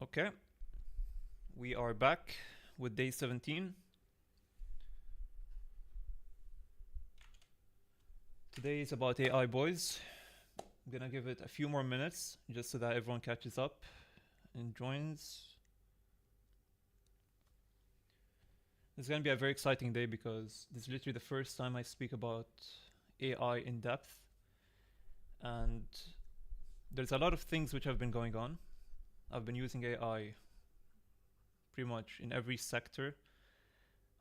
Okay, we are back with day 17. Today is about AI, boys. I'm gonna give it a few more minutes just so that everyone catches up and joins. It's gonna be a very exciting day because this is literally the first time I speak about AI in depth, and there's a lot of things which have been going on. I've been using AI pretty much in every sector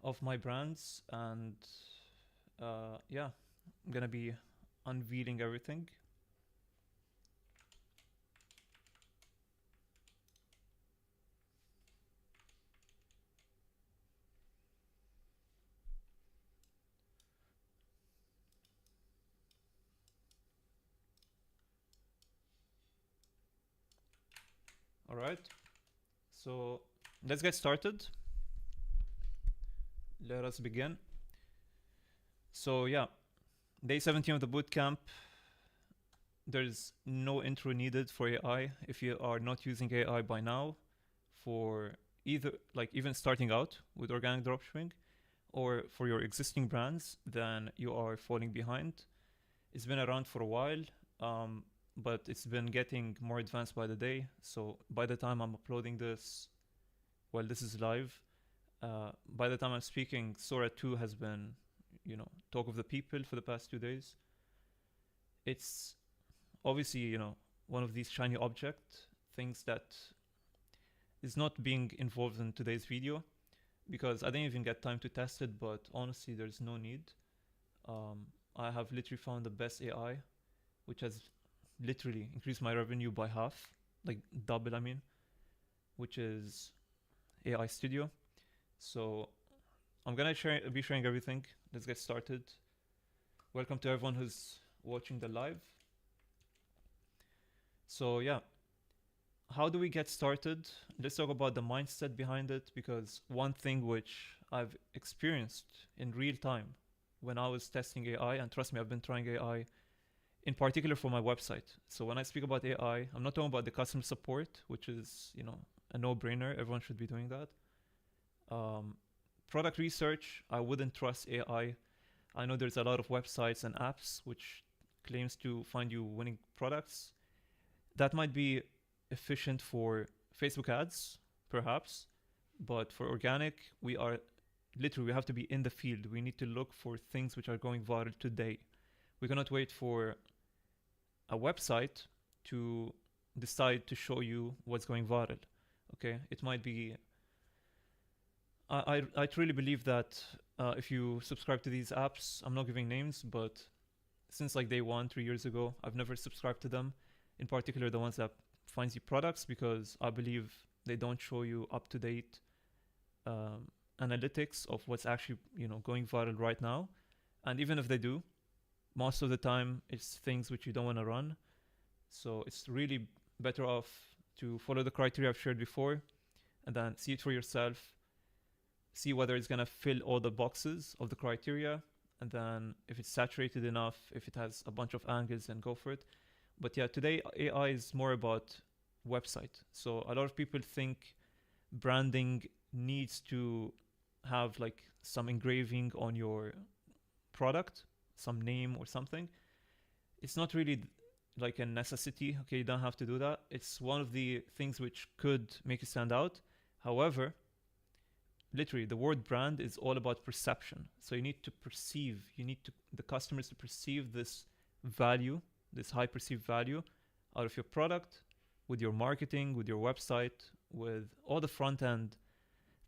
of my brands, and yeah, I'm gonna be unveiling everything. All right, so let's get started. Let us begin. So yeah, day 17 of the bootcamp. There's no intro needed for AI if you are not using AI by now for either like even starting out with organic dropshipping or for your existing brands, then you are falling behind. It's been around for a while, but it's been getting more advanced by the day. So by the time I'm uploading this, well, this is live. By the time I'm speaking, Sora 2 has been, talk of the people for the past 2 days. It's obviously, one of these shiny object things that is not being involved in today's video because I didn't even get time to test it, but honestly, there's no need. I have literally found the best AI, which has literally increased my revenue by half, like double, I mean, which is AI Studio. So I'm gonna be sharing everything. Let's get started. Welcome to everyone who's watching the live. So yeah, how do we get started? Let's talk about the mindset behind it, because one thing which I've experienced in real time when I was testing AI, and trust me, I've been trying AI in particular for my website. So when I speak about AI, I'm not talking about the customer support, which is, a no-brainer. Everyone should be doing that. Product research, I wouldn't trust AI. I know there's a lot of websites and apps which claims to find you winning products. That might be efficient for Facebook ads, perhaps, but for organic, we have to be in the field. We need to look for things which are going viral today. We cannot wait for a website to decide to show you what's going viral. Okay, it might be. I truly believe that if you subscribe to these apps, I'm not giving names, but since like day one, 3 years ago, I've never subscribed to them. In particular, the ones that finds you products, because I believe they don't show you up to date analytics of what's actually going viral right now. And even if they do, most of the time it's things which you don't want to run. So it's really better off to follow the criteria I've shared before and then see it for yourself, see whether it's going to fill all the boxes of the criteria, and then if it's saturated enough, if it has a bunch of angles, then go for it. But yeah, today AI is more about website. So a lot of people think branding needs to have like some engraving on your product, some name or something. It's not really like a necessity. Okay, you don't have to do that. It's one of the things which could make you stand out. However, literally the word brand is all about perception. So you need to perceive, the customers to perceive this value, this high perceived value out of your product, with your marketing, with your website, with all the front end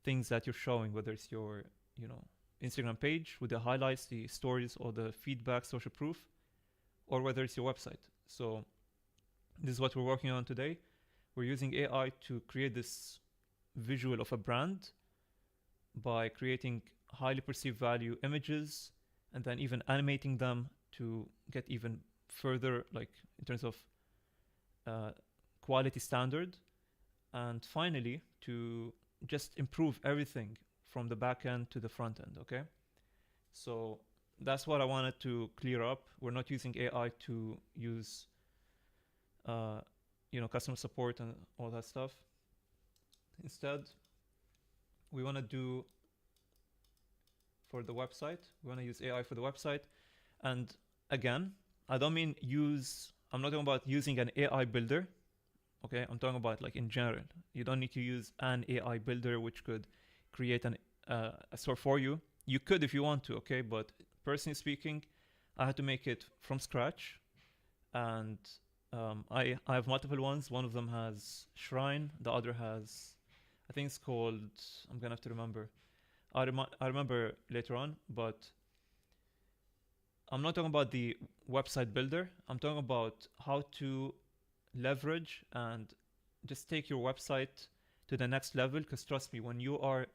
things that you're showing, whether it's your, Instagram page with the highlights, the stories, or the feedback, social proof, or whether it's your website. So this is what we're working on today. We're using AI to create this visual of a brand by creating highly perceived value images and then even animating them to get even further, like in terms of quality standard, and finally to just improve everything from the back end to the front end. Okay, so that's what I wanted to clear up. We're not using AI to use customer support and all that stuff. Instead, we want to do for the website, we want to use AI for the website. And again, I don't mean I'm not talking about using an AI builder. Okay, I'm talking about like in general. You don't need to use an AI builder which could create a store for you. You could if you want to, okay, but personally speaking, I had to make it from scratch, and I have multiple ones. One of them has Shrine, the other has, I think it's called, I'm gonna have to remember. I remember later on, but I'm not talking about the website builder. I'm talking about how to leverage and just take your website to the next level. Because trust me, when you are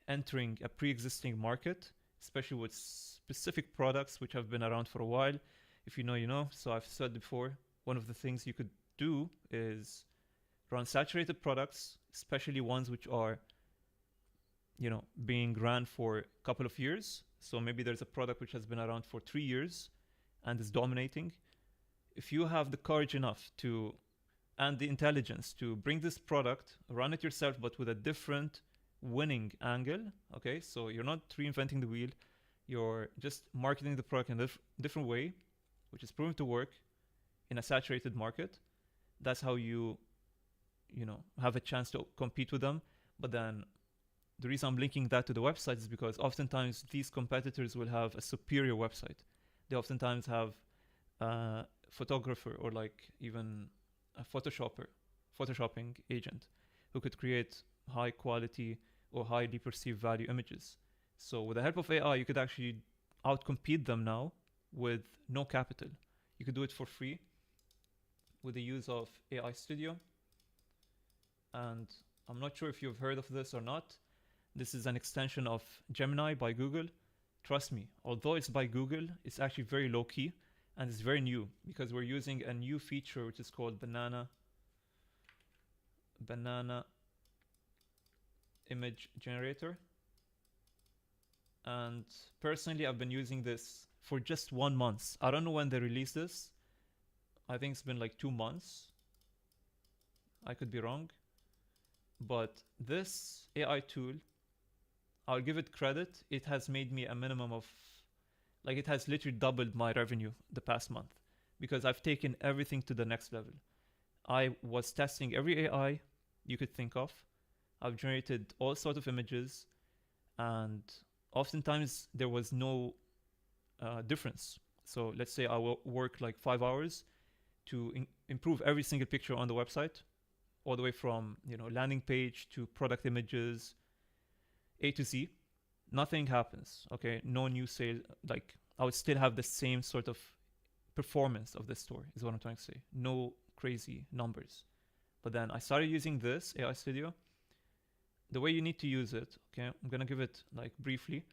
entering a pre-existing market, especially with specific products which have been around for a while, if you know, you know. So I've said before, one of the things you could do is run saturated products, especially ones which are, you know, being ran for a couple of years. So maybe there's a product which has been around for 3 years and is dominating. If you have the courage enough to and the intelligence to bring this product, run it yourself, but with a different winning angle, okay? So you're not reinventing the wheel, you're just marketing the product in a different way, which is proven to work in a saturated market. That's how you know, have a chance to compete with them. But then the reason I'm linking that to the website is because oftentimes these competitors will have a superior website. They oftentimes have a photographer or like even a photoshopping agent who could create high quality or highly perceived value images. So with the help of AI, you could actually outcompete them now with no capital. You could do it for free with the use of AI Studio. And I'm not sure if you've heard of this or not. This is an extension of Gemini by Google. Trust me, although it's by Google, it's actually very low key and it's very new because we're using a new feature which is called Banana Image Generator. And personally, I've been using this for just 1 month. I don't know when they released this. I think it's been like 2 months. I could be wrong. But this AI tool, I'll give it credit. It has made me a minimum of, like, it has literally doubled my revenue the past month because I've taken everything to the next level. I was testing every AI you could think of. I've generated all sorts of images, and oftentimes there was no difference. So let's say I will work like 5 hours to improve every single picture on the website, all the way from, you know, landing page to product images, A to Z. Nothing happens, okay? No new sale. Like, I would still have the same sort of performance of the store, is what I'm trying to say. No crazy numbers. But then I started using this AI Studio. The way you need to use it, okay, I'm gonna give it like briefly.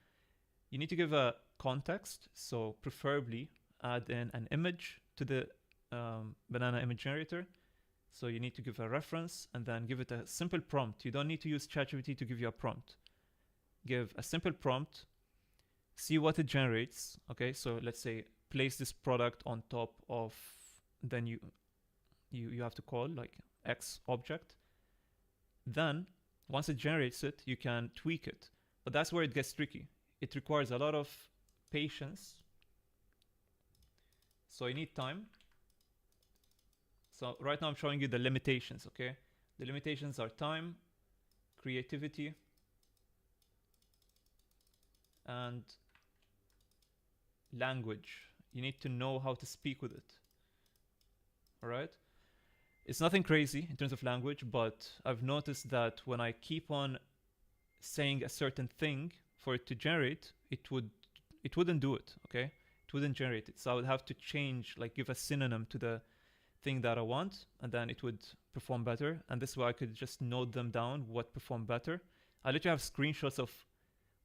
You need to give a context, so preferably add in an image to the Banana Image Generator. So you need to give a reference and then give it a simple prompt. You don't need to use ChatGPT to give you a prompt. Give a simple prompt, see what it generates. Okay, so let's say place this product on top of, then you have to call like X object. Then once it generates it, you can tweak it. But that's where it gets tricky. It requires a lot of patience. So you need time. So right now I'm showing you the limitations, okay? The limitations are time, creativity, and language. You need to know how to speak with it. All right? It's nothing crazy in terms of language, but I've noticed that when I keep on saying a certain thing for it to generate, it wouldn't do it, okay? It wouldn't generate it. So I would have to change, like give a synonym to the thing that I want, and then it would perform better. And this way I could just note them down, what performed better. I literally have screenshots of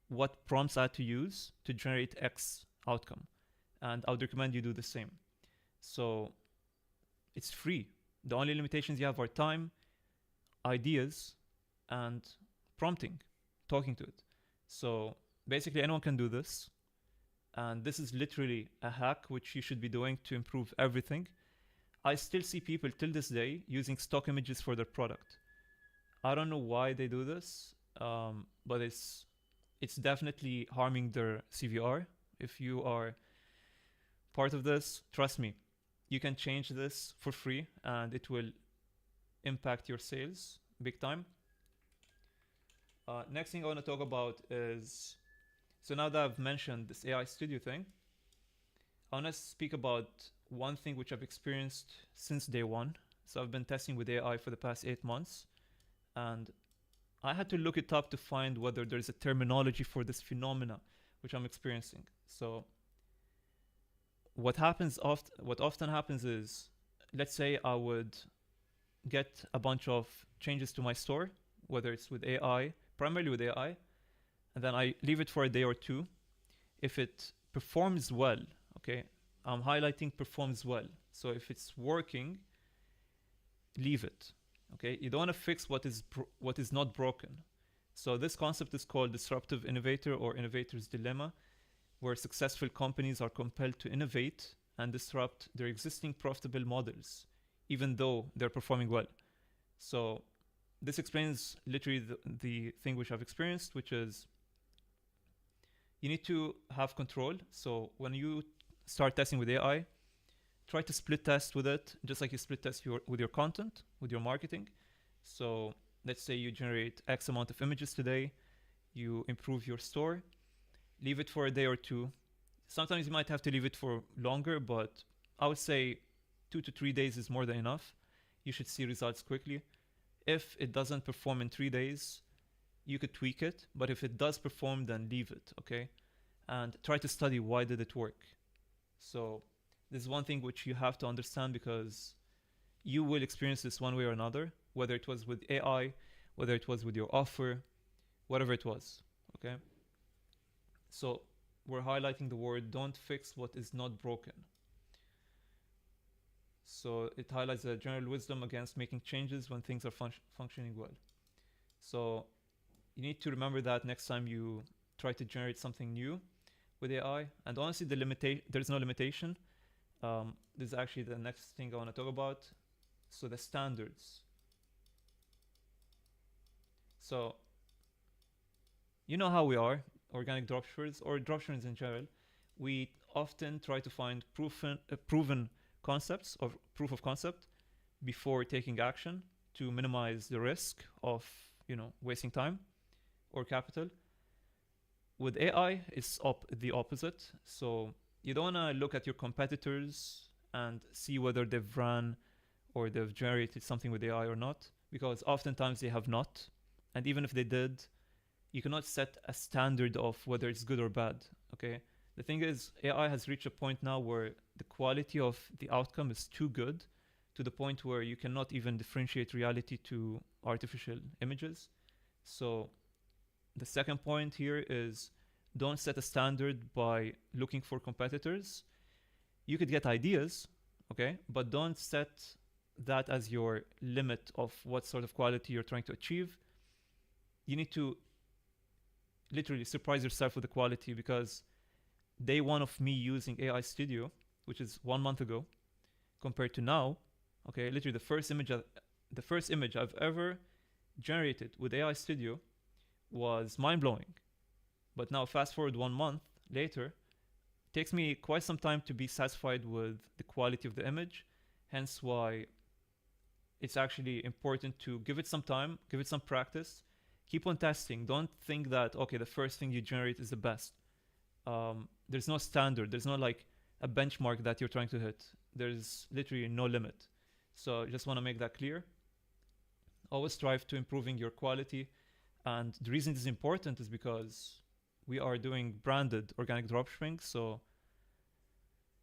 what prompts I had to use to generate X outcome. And I would recommend you do the same. So it's free. The only limitations you have are time, ideas, and prompting, talking to it. So basically anyone can do this. And this is literally a hack which you should be doing to improve everything. I still see people till this day using stock images for their product. I don't know why they do this, but it's definitely harming their CVR. If you are part of this, trust me, you can change this for free and it will impact your sales big time. Next thing I want to talk about is, so now that I've mentioned this AI studio thing, I want to speak about one thing which I've experienced since day one. So I've been testing with AI for the past 8 months, and I had to look it up to find whether there's a terminology for this phenomena which I'm experiencing. So what often happens is, let's say I would get a bunch of changes to my store, whether it's with AI, primarily with AI, and then I leave it for a day or two. If it performs well, okay, I'm highlighting performs well. So if it's working, leave it. Okay, you don't want to fix what is not broken. So this concept is called disruptive innovator or innovator's dilemma, where successful companies are compelled to innovate and disrupt their existing profitable models, even though they're performing well. So this explains literally the thing which I've experienced, which is you need to have control. So when you start testing with AI, try to split test with it, just like you split test with your content, with your marketing. So let's say you generate X amount of images today, you improve your store, leave it for a day or two. Sometimes you might have to leave it for longer, but I would say 2 to 3 days is more than enough. You should see results quickly. If it doesn't perform in 3 days, you could tweak it, but if it does perform, then leave it, okay? And try to study why did it work. So this is one thing which you have to understand, because you will experience this one way or another, whether it was with AI, whether it was with your offer, whatever it was, okay? So we're highlighting the word don't fix what is not broken. So it highlights the general wisdom against making changes when things are functioning well. So you need to remember that next time you try to generate something new with AI. And honestly, there's no limitation. This is actually the next thing I want to talk about. So the standards. So you know how we are, organic dropshippers or dropshippers in general. We often try to find proven concepts or proof of concept before taking action to minimize the risk of wasting time or capital. With AI, it's the opposite. So you don't want to look at your competitors and see whether they've run or they've generated something with AI or not, because oftentimes they have not. And even if they did, you cannot set a standard of whether it's good or bad, okay? The thing is, AI has reached a point now where the quality of the outcome is too good, to the point where you cannot even differentiate reality to artificial images. So the second point here is, don't set a standard by looking for competitors. You could get ideas, okay? But don't set that as your limit of what sort of quality you're trying to achieve. You need to literally surprise yourself with the quality, because day one of me using AI Studio, which is 1 month ago, compared to now, okay, literally the first image I've ever generated with AI Studio was mind-blowing. But now fast forward 1 month later, it takes me quite some time to be satisfied with the quality of the image, hence why it's actually important to give it some time, give it some practice, keep on testing. Don't think that, okay, the first thing you generate is the best. There's no standard. There's no like a benchmark that you're trying to hit. There's literally no limit. So I just want to make that clear. Always strive to improving your quality. And the reason this is important is because we are doing branded organic dropshipping. So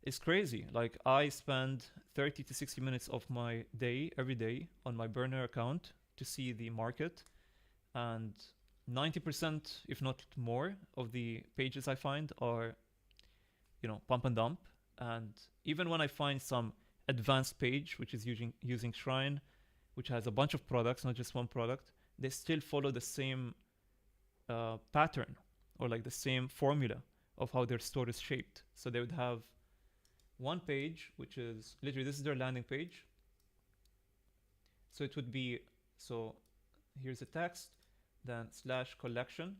it's crazy. Like, I spend 30 to 60 minutes of my day every day on my burner account to see the market. And 90%, if not more, of the pages I find are, pump and dump. And even when I find some advanced page, which is using Shrine, which has a bunch of products, not just one product, they still follow the same pattern, or like the same formula of how their store is shaped. So they would have one page, which is literally, this is their landing page. So it would be, so here's a text, then slash collection.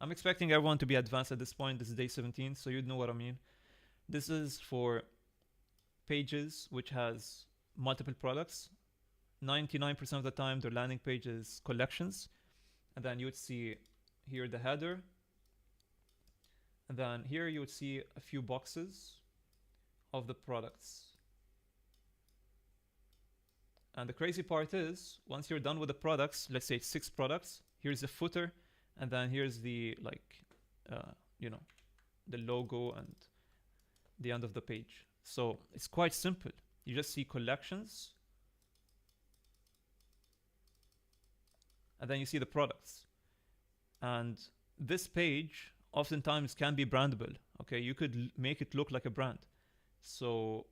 I'm expecting everyone to be advanced at this point. This is day 17, so you'd know what I mean. This is for pages which has multiple products. 99% of the time, their landing page is collections. And then you would see here the header. And then here you would see a few boxes of the products. And the crazy part is, once you're done with the products, let's say 6 products, here's the footer, and then here's the the logo and the end of the page. So it's quite simple. You just see collections, and then you see the products. And this page oftentimes can be brandable. Okay, you could make it look like a brand. So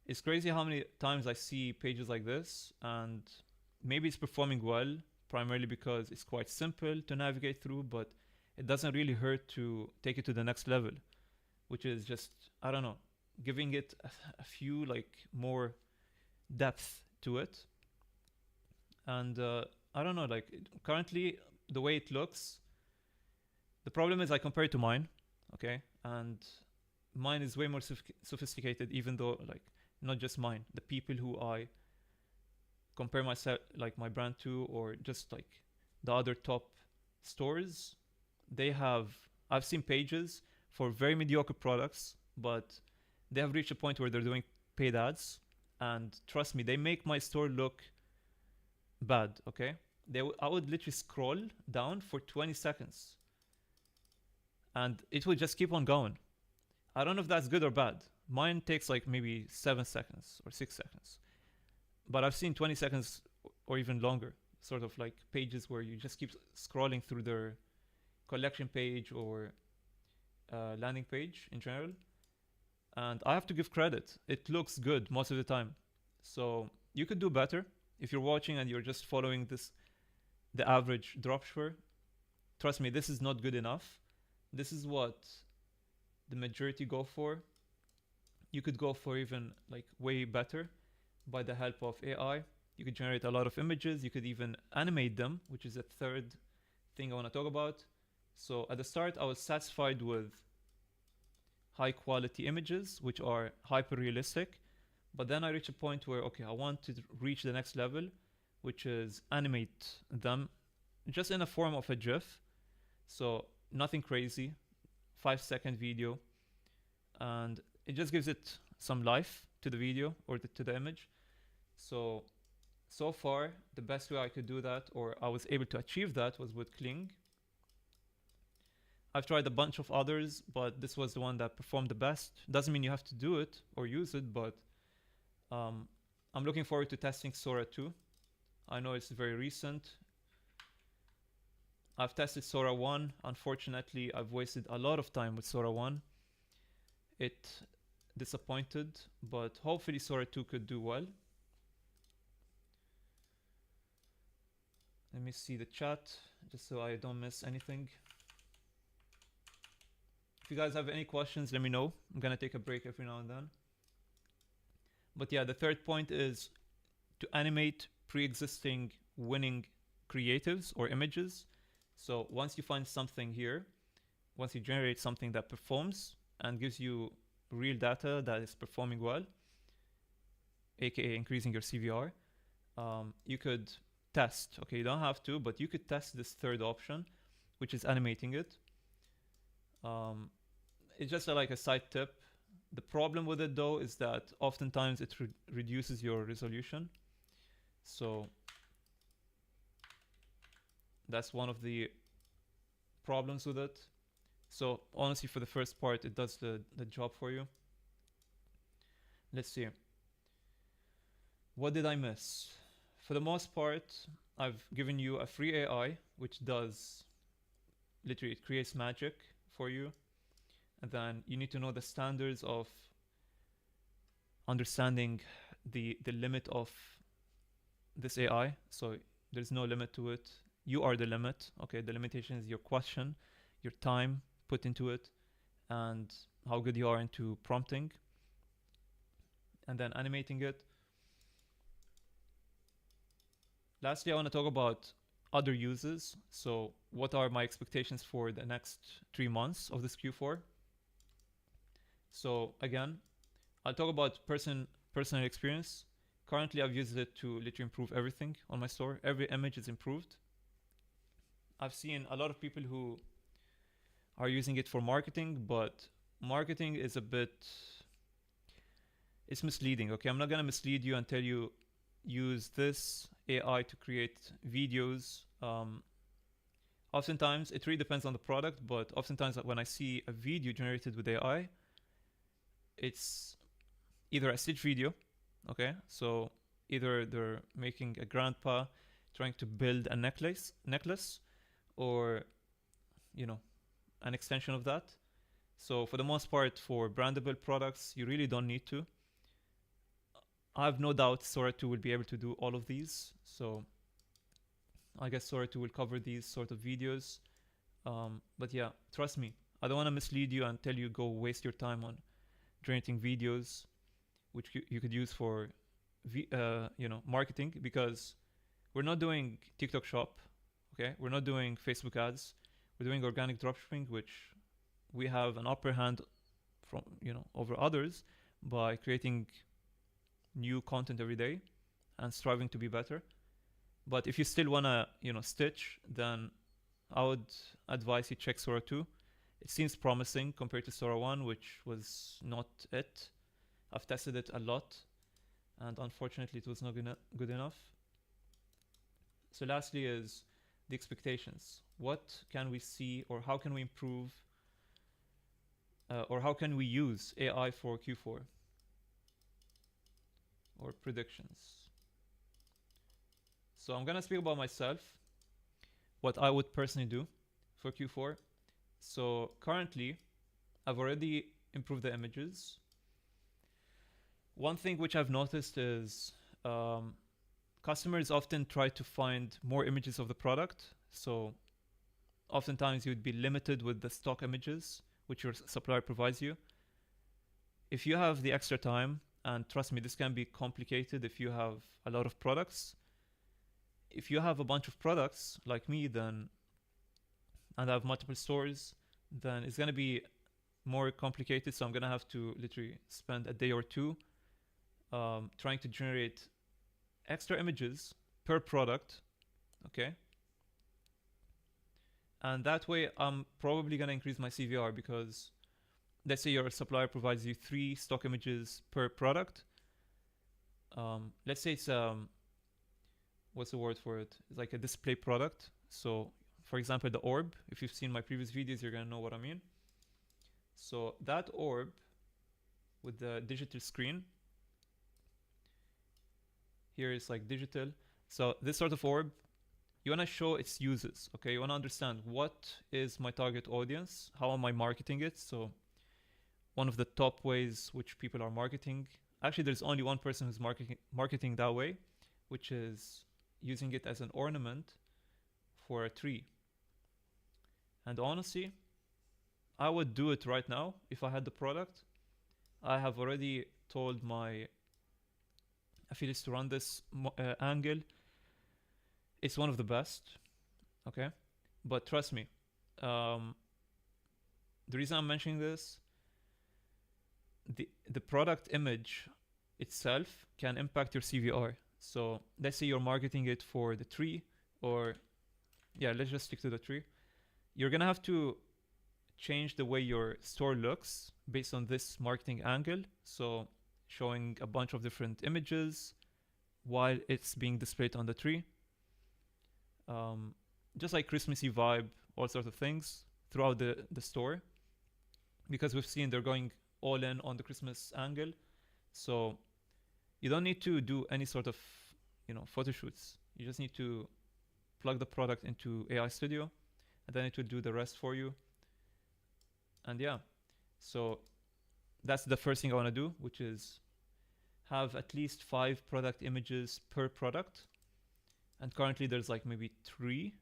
it's crazy how many times I see pages like this, and maybe it's performing well, primarily because it's quite simple to navigate through, but it doesn't really hurt to take it to the next level, which is just, I don't know, giving it a few more depth to it. And I don't know, currently the way it looks, the problem is I compare it to mine, okay? And mine is way more sophisticated, even though not just mine, the people who I compare myself, my brand to, or just the other top stores, I've seen pages for very mediocre products, but they have reached a point where they're doing paid ads, and trust me, they make my store look bad, okay? I would literally scroll down for 20 seconds and it would just keep on going. I don't know if that's good or bad. Mine takes maybe 7 seconds or 6 seconds. But I've seen 20 seconds or even longer, sort of pages where you just keep scrolling through their collection page or landing page in general. And I have to give credit. It looks good most of the time. So you could do better. If you're watching and you're just following the average dropshipper, trust me, this is not good enough. This is what the majority go for. You could go for even way better by the help of AI. You could generate a lot of images. You could even animate them, which is a third thing I want to talk about. So at the start, I was satisfied with high quality images, which are hyper realistic. But then I reached a point where, okay, I want to reach the next level, which is animate them just in a form of a GIF. So nothing crazy, 5-second video. And it just gives it some life to the video or to the image. So far, the best way I could do that, or I was able to achieve that, was with Kling. I've tried a bunch of others, but this was the one that performed the best. Doesn't mean you have to do it or use it, but I'm looking forward to testing Sora 2. I know it's very recent. I've tested Sora 1. Unfortunately, I've wasted a lot of time with Sora 1. It disappointed, but hopefully Sora 2 could do well. Let me see the chat, just so I don't miss anything. If you guys have any questions, let me know. I'm gonna take a break every now and then. But yeah, the third point is to animate pre-existing winning creatives or images. So once you find something here, once you generate something that performs and gives you real data that is performing well, aka increasing your CVR, you could test. Okay, you don't have to, but you could test this third option, which is animating it. It's just a side tip. The problem with it though is that oftentimes it reduces your resolution. So that's one of the problems with it. So honestly, for the first part, it does the job for you. Let's see. What did I miss? For the most part, I've given you a free AI, which does literally, it creates magic for you. And then you need to know the standards of understanding the limit of this AI. So there's no limit to it. You are the limit. Okay, the limitation is your question, your time put into it, and how good you are into prompting. and then animating it. Lastly, I want to talk about other uses. So what are my expectations for the next 3 months of this Q4? So again, I'll talk about personal experience. Currently, I've used it to literally improve everything on my store. Every image is improved. I've seen a lot of people who are using it for marketing, but marketing is a bit, it's misleading. Okay, I'm not gonna mislead you and tell you use this AI to create videos. Oftentimes, it really depends on the product, but oftentimes when I see a video generated with AI, it's either a stitch video, okay? So either they're making a grandpa trying to build a necklace, or, you know, an extension of that. So for the most part, for brandable products, you really don't need to. I have no doubt Sora 2 will be able to do all of these. So I guess Sora 2 will cover these sort of videos. But yeah, trust me, I don't want to mislead you and tell you go waste your time on generating videos, which you could use for, marketing, because we're not doing TikTok Shop, okay? We're not doing Facebook ads. We're doing organic dropshipping, which we have an upper hand from, over others by creating new content every day and striving to be better. But if you still want to, stitch, then I would advise you check Sora 2. It seems promising compared to Sora 1, which was not it. I've tested it a lot, and unfortunately it was not good enough. So lastly is the expectations. What can we see, or how can we improve, or how can we use AI for Q4? Or predictions. So I'm gonna speak about myself, what I would personally do for Q4. So currently, I've already improved the images. One thing which I've noticed is customers often try to find more images of the product. So oftentimes you'd be limited with the stock images which your supplier provides you. If you have the extra time, and trust me, this can be complicated if you have a lot of products. If you have a bunch of products like me, and I have multiple stores, then it's gonna be more complicated. So I'm gonna have to literally spend a day or two trying to generate extra images per product, okay? And that way I'm probably gonna increase my CVR, because let's say your supplier provides you 3 stock images per product. Let's say it's what's the word for it? It's like a display product. So for example, the orb, if you've seen my previous videos, you're gonna know what I mean. So that orb with the digital screen, here is like digital. So this sort of orb, you wanna show its uses, okay? You wanna understand what is my target audience, how am I marketing it? So one of the top ways which people are marketing, actually there's only one person who's marketing that way, which is using it as an ornament for a tree. And honestly, I would do it right now if I had the product. I have already told my affiliates to run this angle. It's one of the best, okay? But trust me, the reason I'm mentioning this, the product image itself can impact your CVR. So let's say you're marketing it for the tree, or yeah, let's just stick to the tree. You're gonna have to change the way your store looks based on this marketing angle. So showing a bunch of different images while it's being displayed on the tree. Just like Christmassy vibe, all sorts of things throughout the store. Because we've seen they're going all in on the Christmas angle. So you don't need to do any sort of, photo shoots. You just need to plug the product into AI Studio, and then it will do the rest for you. And yeah, so that's the first thing I want to do, which is have at least 5 product images per product. And currently there's like maybe 3.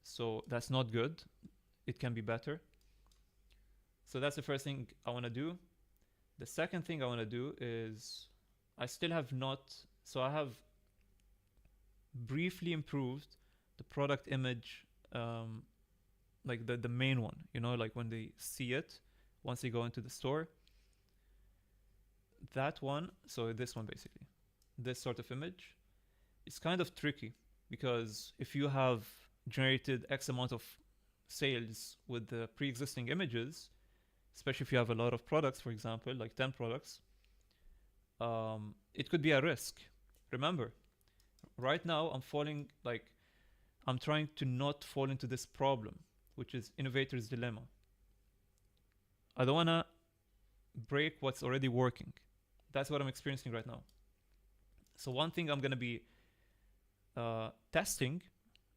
So that's not good. It can be better. So that's the first thing I want to do. The second thing I want to do is I still have not. So I have briefly improved the product image, like the main one, you know, like when they see it once they go into the store. That one, so this one basically, this sort of image, it's kind of tricky because if you have generated X amount of sales with the pre-existing images, especially if you have a lot of products, for example, like 10 products, it could be a risk. Remember, right now I'm trying to not fall into this problem, which is innovator's dilemma. I don't want to break what's already working. That's what I'm experiencing right now. So one thing I'm going to be testing,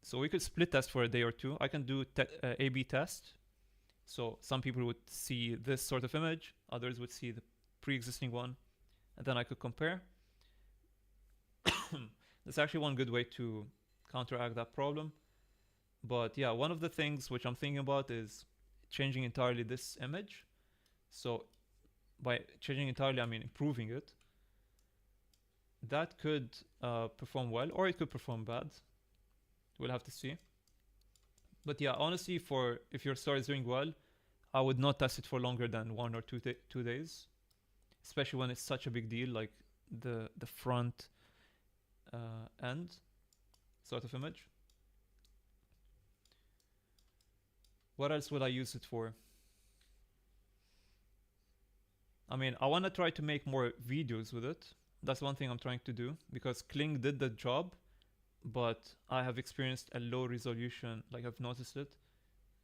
so we could split test for a day or two. I can do A/B test. So some people would see this sort of image, others would see the pre-existing one, and then I could compare. That's actually one good way to counteract that problem. But yeah, one of the things which I'm thinking about is changing entirely this image. So by changing entirely, I mean improving it. That could perform well, or it could perform bad. We'll have to see. But yeah, honestly, if your store is doing well, I would not test it for longer than 1 or 2 days, especially when it's such a big deal, like the front end sort of image. What else will I use it for? I mean, I want to try to make more videos with it. That's one thing I'm trying to do, because Kling did the job, but I have experienced a low resolution, like I've noticed it.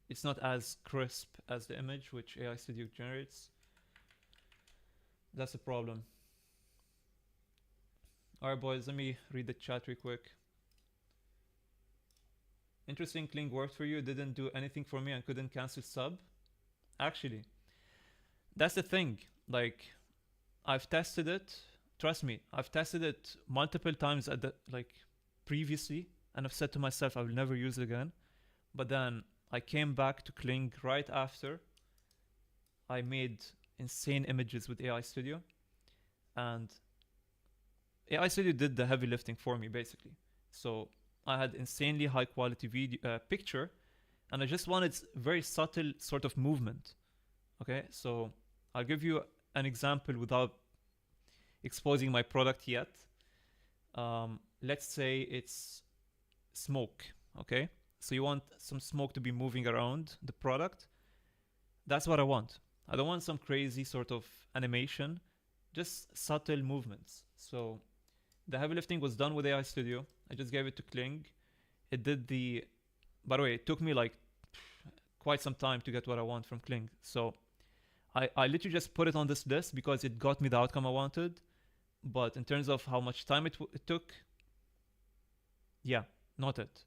It's not as crisp as the image which AI Studio generates. That's a problem. Alright boys, let me read the chat real quick. Interesting, Kling worked for you, didn't do anything for me and couldn't cancel sub. Actually, that's the thing. Like, I've tested it. Trust me, I've tested it multiple times previously, and I've said to myself I will never use it again. But then I came back to Kling right after I made insane images with AI Studio, and AI Studio did the heavy lifting for me basically. So I had insanely high quality video picture, and I just wanted very subtle sort of movement. Okay, so I'll give you an example without exposing my product yet. Let's say it's smoke. Okay, so you want some smoke to be moving around the product. That's what I want. I don't want some crazy sort of animation, just subtle movements. So the heavy lifting was done with AI Studio. I just gave it to Kling. It did the, by the way, it took me like quite some time to get what I want from Kling. So I literally just put it on this list because it got me the outcome I wanted. But in terms of how much time it took, yeah, not it.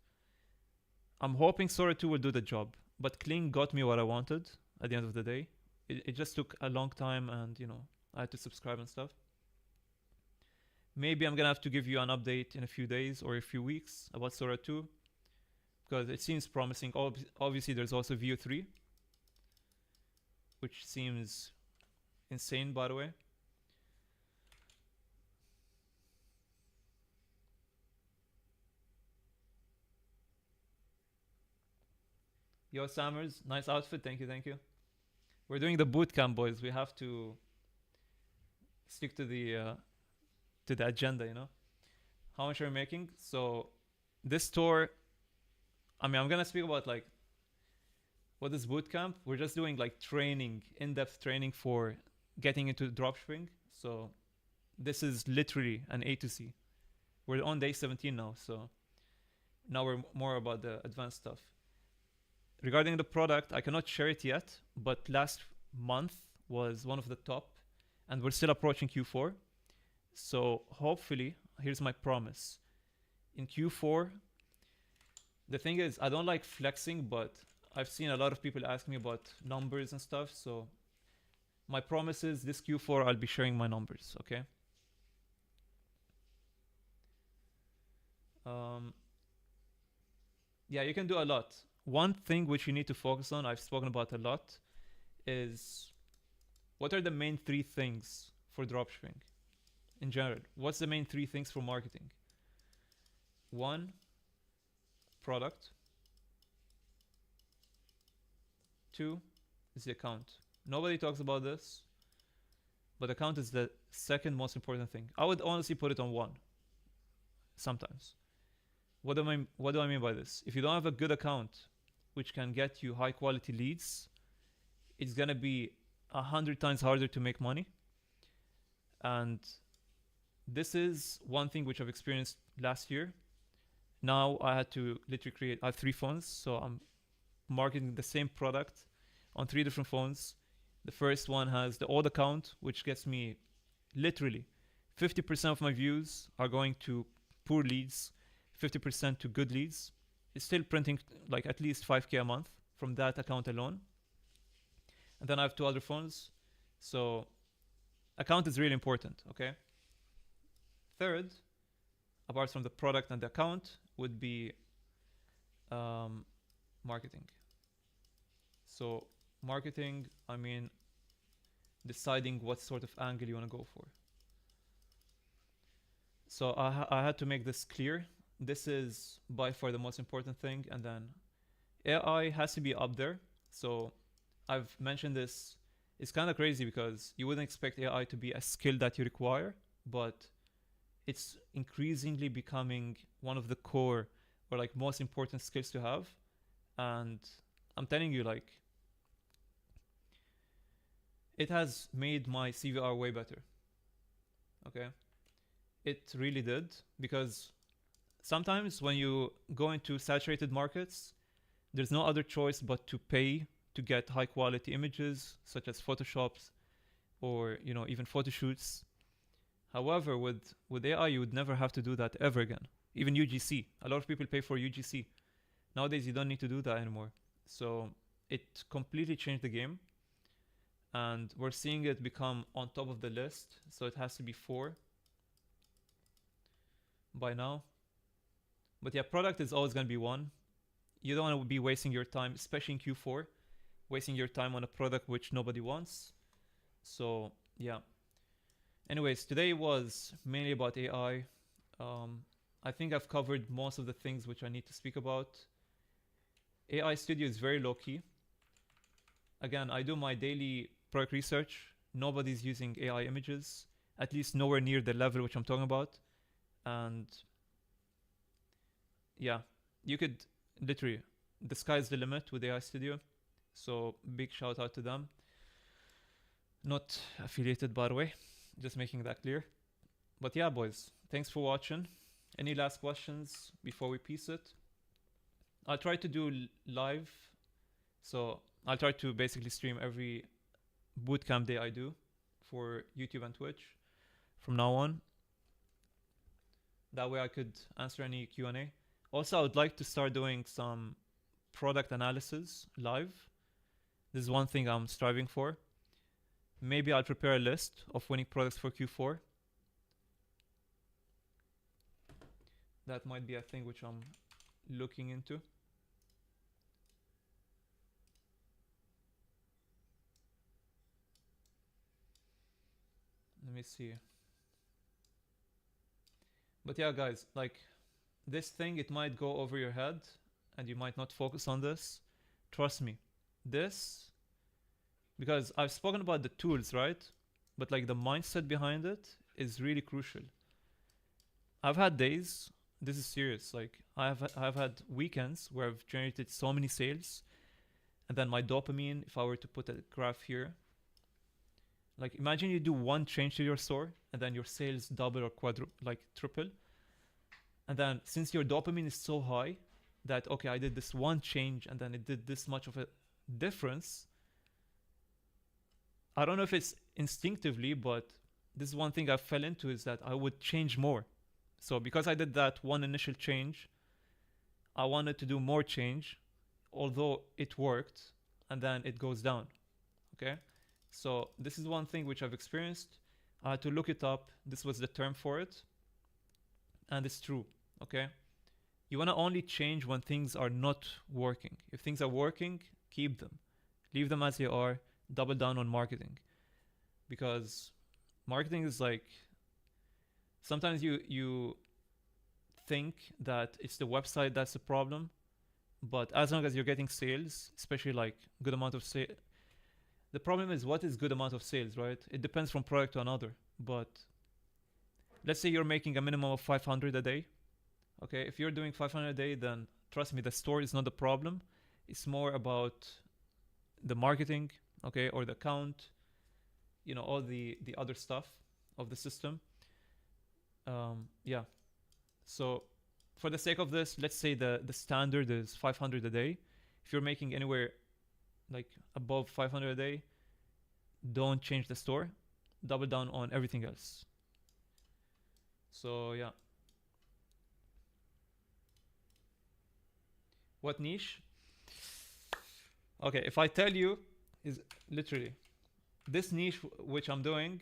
I'm hoping Sora 2 will do the job, but Kling got me what I wanted at the end of the day. It just took a long time, and you know, I had to subscribe and stuff. Maybe I'm gonna have to give you an update in a few days or a few weeks about Sora 2, because it seems promising. Obviously, there's also View 3, which seems insane, by the way. Yo, Sammers, nice outfit. Thank you, thank you. We're doing the bootcamp, boys. We have to stick to the agenda, you know. How much are we making? So this store, I mean, I'm gonna speak about like what is bootcamp. We're just doing like training, in-depth training for getting into dropshipping. So this is literally an A to C. We're on day 17 now, so now we're more about the advanced stuff. Regarding the product, I cannot share it yet, but last month was one of the top, and we're still approaching Q4. So hopefully, here's my promise. In Q4, the thing is, I don't like flexing, but I've seen a lot of people ask me about numbers and stuff. So my promise is this Q4, I'll be sharing my numbers, okay? Yeah, you can do a lot. One thing which you need to focus on, I've spoken about a lot, is what are the main 3 things for dropshipping? in general. What's the main three things for marketing? One, product. Two is the account. Nobody talks about this, but account is the second most important thing. I would honestly put it on one sometimes. What do I mean by this? If you don't have a good account which can get you high quality leads, it's gonna be 100 times harder to make money. And this is one thing which I've experienced last year. Now I had to literally I have 3 phones, so I'm marketing the same product on 3 different phones. The first one has the old account, which gets me literally 50% of my views are going to poor leads, 50% to good leads. It's still printing like at least 5K a month from that account alone. And then I have 2 other phones. So account is really important, okay? Third, apart from the product and the account, would be marketing. So marketing, I mean deciding what sort of angle you want to go for. So I had to make this clear. This is by far the most important thing. And then AI has to be up there. So I've mentioned this. It's kind of crazy because you wouldn't expect AI to be a skill that you require, but it's increasingly becoming one of the core or like most important skills to have. And I'm telling you, like, it has made my CVR way better. Okay? It really did, because sometimes when you go into saturated markets, there's no other choice but to pay to get high quality images such as Photoshops or, you know, even photo shoots. However, with AI, you would never have to do that ever again. Even UGC. A lot of people pay for UGC. Nowadays, you don't need to do that anymore. So it completely changed the game. And we're seeing it become on top of the list. So it has to be 4 by now. But yeah, product is always going to be 1. You don't want to be wasting your time, especially in Q4, wasting your time on a product which nobody wants. So yeah. Anyways, today was mainly about AI. I think I've covered most of the things which I need to speak about. AI Studio is very low-key. Again, I do my daily product research. Nobody's using AI images, at least nowhere near the level which I'm talking about. And yeah, you could literally, the sky's the limit with AI Studio. So big shout out to them. Not affiliated, by the way, just making that clear. But yeah, boys, thanks for watching. Any last questions before we piece it? I'll try to do live. So I'll try to basically stream every bootcamp day I do for YouTube and Twitch from now on. That way I could answer any Q&A. Also, I would like to start doing some product analysis live. This is one thing I'm striving for. Maybe I'll prepare a list of winning products for Q4. That might be a thing which I'm looking into. Let me see. But yeah, guys, like this thing, it might go over your head and you might not focus on this. Trust me. This, because I've spoken about the tools, right? But like the mindset behind it is really crucial. I've had days, this is serious, like I've had weekends where I've generated so many sales, and then my dopamine, if I were to put a graph here, like imagine you do one change to your store and then your sales double or triple. And then since your dopamine is so high that, okay, I did this one change and then it did this much of a difference. I don't know if it's instinctively, but this is one thing I fell into, is that I would change more. So because I did that one initial change, I wanted to do more change, although it worked, and then it goes down. Okay? So this is one thing which I've experienced. I had to look it up. This was the term for it. And it's true. Okay? You want to only change when things are not working. If things are working, keep them. Leave them as they are. Double down on marketing. Because marketing is like, sometimes you think that it's the website that's the problem, but as long as you're getting sales, especially like good amount of sale, the problem is what is good amount of sales, right? It depends from product to another. But let's say you're making a minimum of 500 a day. Okay, if you're doing 500 a day, then trust me, the store is not the problem. It's more about the marketing, okay, or the account, all the other stuff of the system. Yeah. So for the sake of this, let's say the standard is 500 a day. If you're making anywhere like above 500 a day, don't change the store. Double down on everything else. So yeah. What niche? Okay, if I tell you, is literally this niche which I'm doing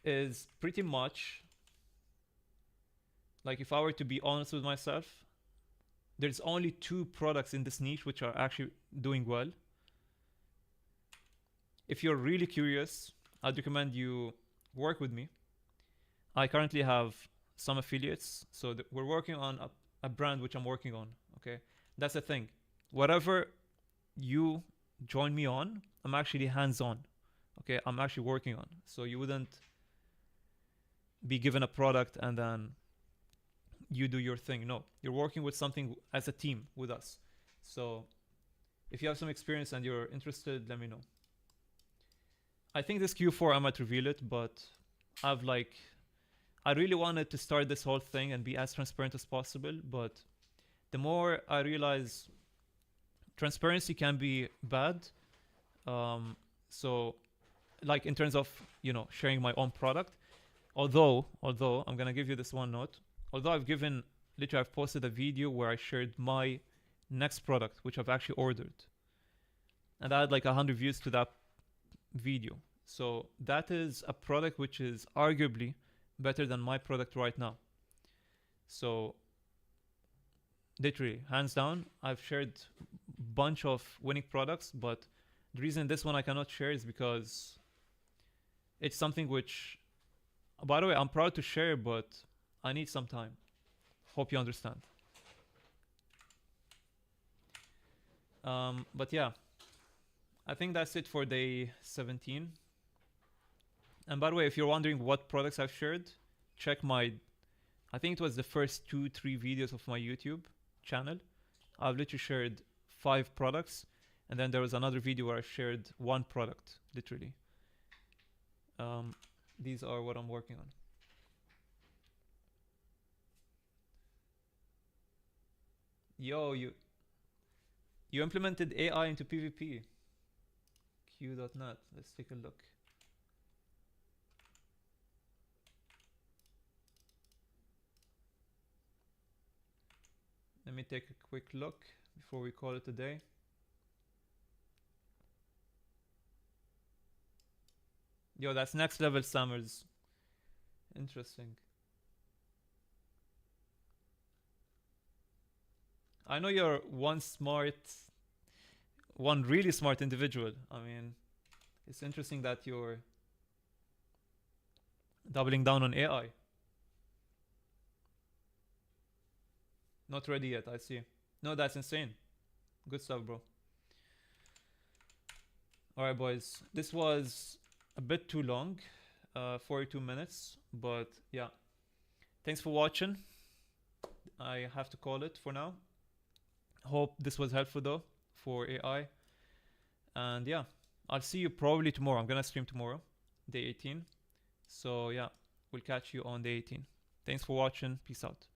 is pretty much like, if I were to be honest with myself, there's only 2 products in this niche which are actually doing well. If you're really curious, I'd recommend you work with me. I currently have some affiliates, so we're working on a brand which I'm working on. Okay, that's the thing. Whatever you join me on, I'm actually hands-on. Okay, I'm actually working on. So you wouldn't be given a product and then you do your thing. No, you're working with something as a team with us. So if you have some experience and you're interested, let me know. I think this Q4 I might reveal it, but I really wanted to start this whole thing and be as transparent as possible, but the more I realize transparency can be bad. So like in terms of, sharing my own product, although I'm going to give you this one note, although I've posted a video where I shared my next product, which I've actually ordered. And I had like 100 views to that video. So that is a product which is arguably better than my product right now. So literally, hands down, I've shared a bunch of winning products, but the reason this one I cannot share is because it's something which, by the way, I'm proud to share, but I need some time. Hope you understand. But yeah, I think that's it for day 17. And by the way, if you're wondering what products I've shared, check I think it was the first 2-3 videos of my YouTube channel. I've literally shared 5 products, and then there was another video where I shared 1 product, literally. These are what I'm working on. Yo, you implemented AI into PvP. Q.net. Let's take a look. Let me take a quick look before we call it a day. Yo, that's next level Summers. Interesting. I know you're one really smart individual. I mean, it's interesting that you're doubling down on AI. Not ready yet, I see. No, that's insane. Good stuff, bro. Alright, boys. This was a bit too long. 42 minutes. But yeah. Thanks for watching. I have to call it for now. Hope this was helpful though for AI. And yeah, I'll see you probably tomorrow. I'm gonna stream tomorrow, day 18. So yeah, we'll catch you on day 18. Thanks for watching. Peace out.